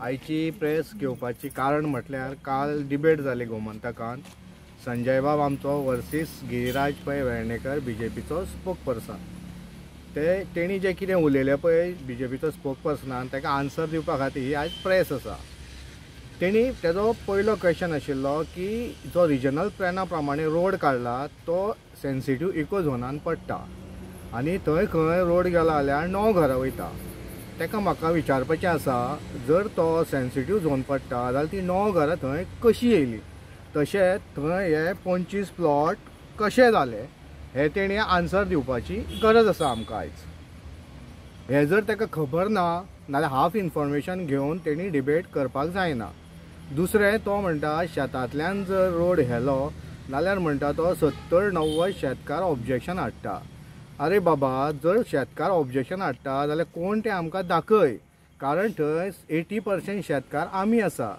आयची प्रेस घेवपाची कारण म्हटल्यार काल डिबेट जाली गोमंतकान संजय बाब आमचो वर्सीस गिरीराज पै वेर्णेकर बीजेपीचो स्पोकपर्सन तेणी जे कितें उलयलें पळय बीजेपीचो स्पोकपर्सनान ताका आन्सर दिवपा खातीर ही आयज प्रेस आसा। तेणी तेजो पयलो क्वेश्चन आशिल्लो की जो रिजनल प्लॅना प्रमाणे रोड काडला तो सेन्सिटीव इको झोनान पडटा आनी थंय खंय रोड गेला जाल्यार 9 घरां वयता। ताका म्हाका विचारपाचें आसा जर तो सेन्सिटीव झोन पडटा जाल्यार ती 9 घरां थंय कशी येयली, तशेंच थंय हे 25 प्लॉट कशे जाले हे तेणी आन्सर दिवपाची गरज आसा आमकां आयज। हे जर ताका खबर ना नाल्यार हाफ इन्फॉर्मेशन घेवन तेणी डिबेट करपाक जायना। दुसरें तो म्हणटा शेतांतल्यान जर रोड व्हेलो नाल्यार म्हणटा तो 70-90 शेतकार ऑब्जेक्शन हाडटा। अरे बाबा जर शेतकार ऑब्जेक्शन हाडटा जाल्यार कोण ते आमकां दाखय, कारण थंय 80% शेतकार आमी आसा।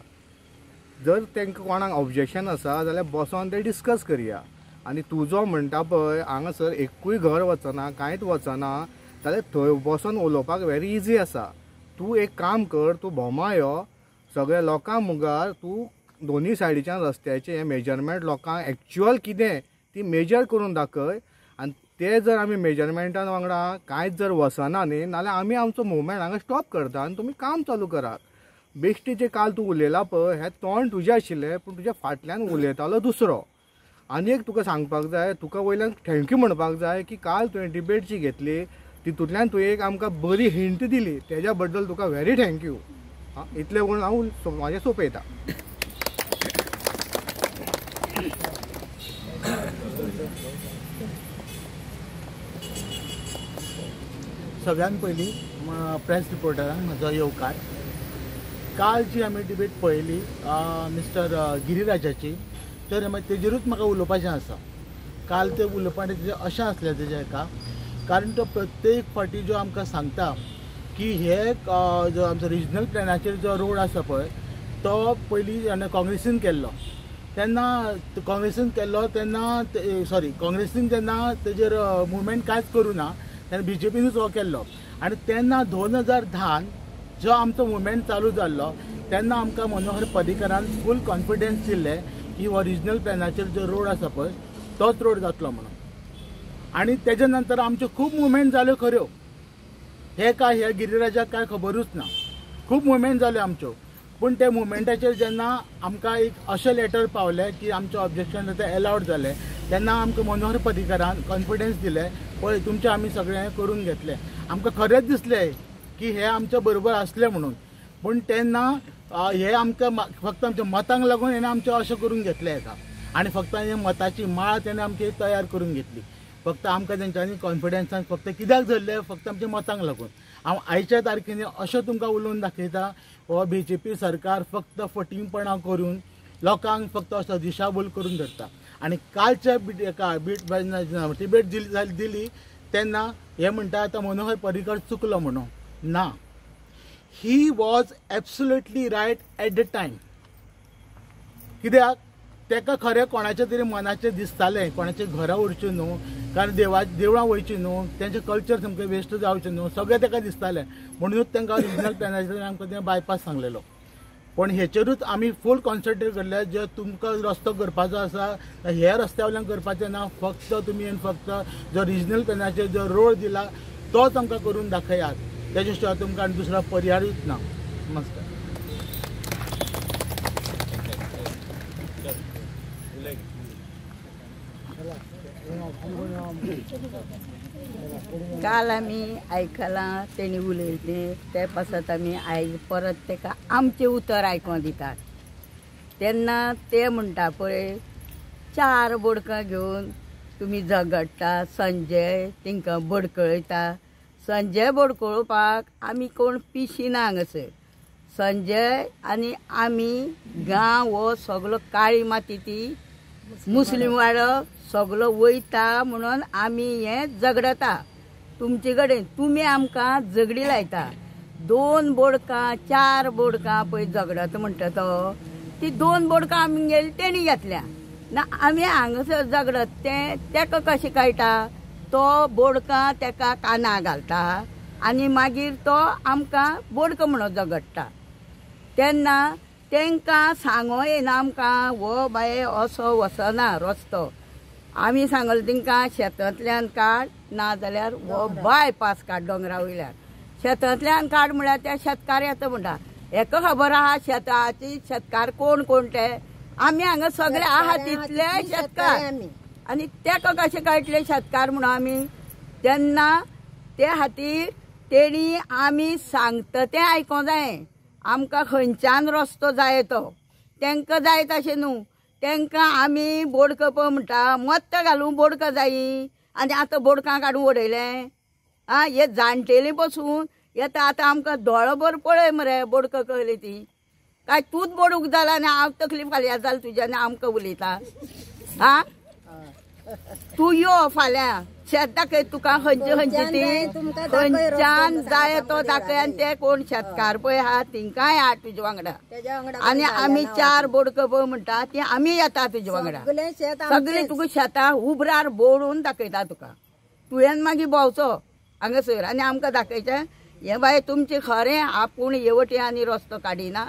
जर तांकां कोणाक ऑब्जेक्शन आसा जाल्यार बसोन ते डिस्कस करया। आनी तूं जो म्हणटा पळय हांगासर एकूय घर वचना कांयच वचना जाल्यार थंय बसोन उलोवपाक व्हेरी इजी आसा। तूं एक काम कर, तूं भोमा यो सगळ्या लोकां मुखार तूं दोनी सायडीच्या रस्त्याचे मेजरमेंट लोकांक एक्चुअल कितें ती मेजर करून दाखय आनी ते जर आमी मेजरमेंटान वांगडा कांयच जर वचना न्ही नाल्यार आमी आमचो मुवमेंट हांगा स्टॉप करता आनी तुमी काम चालू करात। बेश्टीचे काल तूं उलयला पळय हें तोंड तुजें आशिल्लें पूण तुज्या फाटल्यान उलयतालो दुसरो। आनी एक तुका सांगपाक जाय, तुका वयल्यान थँक्यू म्हणपाक जाय की काल तुवें डिबेट जी घेतली तितूंतल्यान तुवें एक आमकां बरी हिंट दिली, तेज्या बद्दल तुका व्हेरी थँक्यू। इतलें म्हणून हांव म्हाजें सोंपयतां। सगळ्यान पयलीं प्रेस रिपोर्टरांक म्हजो येवकार। काल जी आमी डिबेट पळयली मिस्टर गिरीराजाची तर तेजेरूच म्हाका उलोवपाचें आसा। काल ते उलोवपाचें तेजें अशें आसलें तेजें हेका कारण तो प्रत्येक फावटी जो आमकां सांगता की हे जो आमचो रिजनल प्लॅनाचेर जो रोड आसा पळय तो पयलीं काँग्रेसीन केल्लो तेन्ना काँग्रेसीन जेन्ना तेजेर मुवमेंट कांयच करूं ना तेन्ना बीजेपीनूच हो केल्लो आनी तेन्ना 2010 जो आमचो मुवमेंट चालू जाल्लो तेन्ना आमकां मनोहर पर्रीकरान फूल कॉन्फिडन्स दिल्लें की हो रिजनल प्लॅनाचेर जो रोड आसा पळय तोच रोड जातलो म्हणून। आनी तेजे नंतर आमच्यो खूब मुवमेंट जाल्यो खऱ्यो, हे गिरीराजाक काय खबरूच ना। खूब मुवमेंट जाल्यो आमच्यो, पूण ते मुवमेंटाचेर जेन्ना आमकां एक अशें लेटर पावलें की आमचें ऑब्जेक्शन ते एलावड जालें तेन्ना आमकां मनोहर पर्रीकरान कॉन्फिडन्स दिलें पळय तुमचें आमी सगळें करून घेतलें। आमकां खरेंच दिसलें की हे आमच्या बरोबर आसलें म्हणून, पूण तेन्ना हे आमकां फक्त आमच्या मतांक लागून हेणें आमचें अशें करून घेतलें हेका आनी फक्त हे मताची माळ तेणें आमची तयार करून घेतली। फक्त आमकां तेंच्यांनी कॉन्फिडन्सान फक्त कित्याक धरलें फक्त आमच्या मतांक लागून। हांव आयच्या तारखेनी अशें तुमकां उलोवन दाखयता हो बीजेपी सरकार फक्त फटींगपणां करून लोकांक फक्त असो दिशाभूल करून धरता। आनी कालच्या डिबेट दिली तेन्ना हे म्हणटा आतां मनोहर पर्रीकर चुकलो म्हणून ना, he was absolutely right at the time. कित्याक तेका खरें कोणाचें तरी मनाचें दिसतालें कोणाचें घरां उरचीं न्हू कारण देवळां वयचीं न्हू तेंचें कल्चर सामकें वेस्ट जावचें न्हू सगळें तेका दिसतालें म्हणूनच तांकां रिजनल प्लॅनाचेर आमकां तें बायपास सांगलेलो। पण हेचेरूच आमी फूल कॉन्सन्ट्रेट करले जे तुमकां रस्तो करपाचो आसा हे रस्त्या वयल्यान करपाचें ना, फक्त तुमी फक्त जो रिजनल प्लॅनाचेर जो रोड दिला तोच आमकां करून दाखयात, तेजे शिवाय तुमकां दुसरो पर्यायूच ना। नमस्कार। काल आमी आयकलां तेणी उलयलें ते पासत आमी आयज परत तेका आमचें उतर आयकों दितात। तेन्ना ते म्हणटा पळय 4 बोडकां घेवन तुमी झगडटा, संजय तांकां बडकळयता। संजय बडकळोवपाक आमी कोण पिशीना हांगासर। संजय आनी आमी गांव हो सगळो काळी माती ती मुस्लीम वाडो सगळो वयता म्हणून आमी हे झगडटा तुमचे कडेन। तुमी आमकां झगडी लायता। 2 बोडकां 4 बोडकां पळय झगडता म्हणटा तो ती 2 बोडकां आमी गेली तेणी घेतल्या ना आमी हांगासर झगडत तेका कशें कळटा तो बोडकां तेका काना घालता आनी मागीर तो आमकां बोडको म्हणून झगडटा। तेन्ना तांकां सांगो येना आमकां हो बाये असो वचना रस्तो. आमी सांगलें तांकां शेतांतल्यान काड नाजाल्यार हो बायपास काड दोंगरा वयल्यान. शेतांतल्यान काड म्हळ्यार त्या शेतकार येता म्हणटा. हेका खबर आहा शेताची शेतकार कोण कोण ते. आमी हांगा सगळे आहा तितले शेतकार आनी तेका कशें कळटले शेतकार म्हणून आमी. तेन्ना ते खातीर तेणी आमी सांगता तें आयको जाय. आमकां खंयच्यान रस्तो जाय तो तांकां जाय तशें न्हू. तांकां आमी बोडको पळय म्हणटा मत्त घालूंक बोडको जायी आनी आतां बोडकां काडून उडयलें. हे जाणटेली बसून येता आतां आमकां दोळोभर पळय मरे बोडको कहली ती. काय तूंच बोडूंक जाला आनी हांव तकली फाल्यां जाल तुज्या आनी आमकां उलयता. तूं यो फाल्यां शेत दाखय तुका खंयची खंयची ती खंयच्यान जाय तो दाखय आनी ते कोण शेतकार पळय आहा तिंकाय हाड तुज्या वांगडा. आनी आमी 4 बोडको पळय म्हणटा ती आमी येता तुज्या वांगडा. सगळीं तुका शेतां उबरार बोडून दाखयता तुका. तुवें मागीर भोंवचो हांगासर आनी आमकां दाखयचें हे बाय तुमचें खरें आपूण हे वटेन आनी रस्तो काडिना.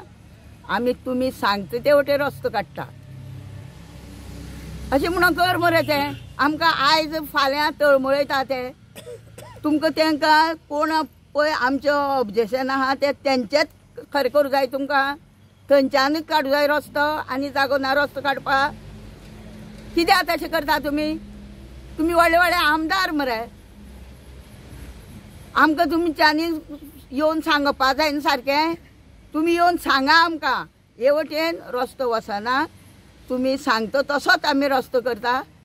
आमी तुमी सांगता ते वटेन रस्तो काडटा अशें म्हणून कर मरे तें. आमकां आयज फाल्यां तळमळयता ते. तुमकां तांकां कोण पळय आमचें ऑब्जेक्शन आहा ते तेंचेच खरें करूं जाय. तुमकां थंयच्यानूच काडूं जाय रस्तो आनी जागो ना रस्तो काडपाक. कित्याक तशें करता तुमी. तुमी व्हडले व्हडले आमदार मरे. आमकां तुमच्यांनी येवन सांगपा जाय न्ही सारकें. तुमी येवन सांगा आमकां हे वटेन रस्तो वचना. तुमी सांगता तसोच आमी रस्तो करता.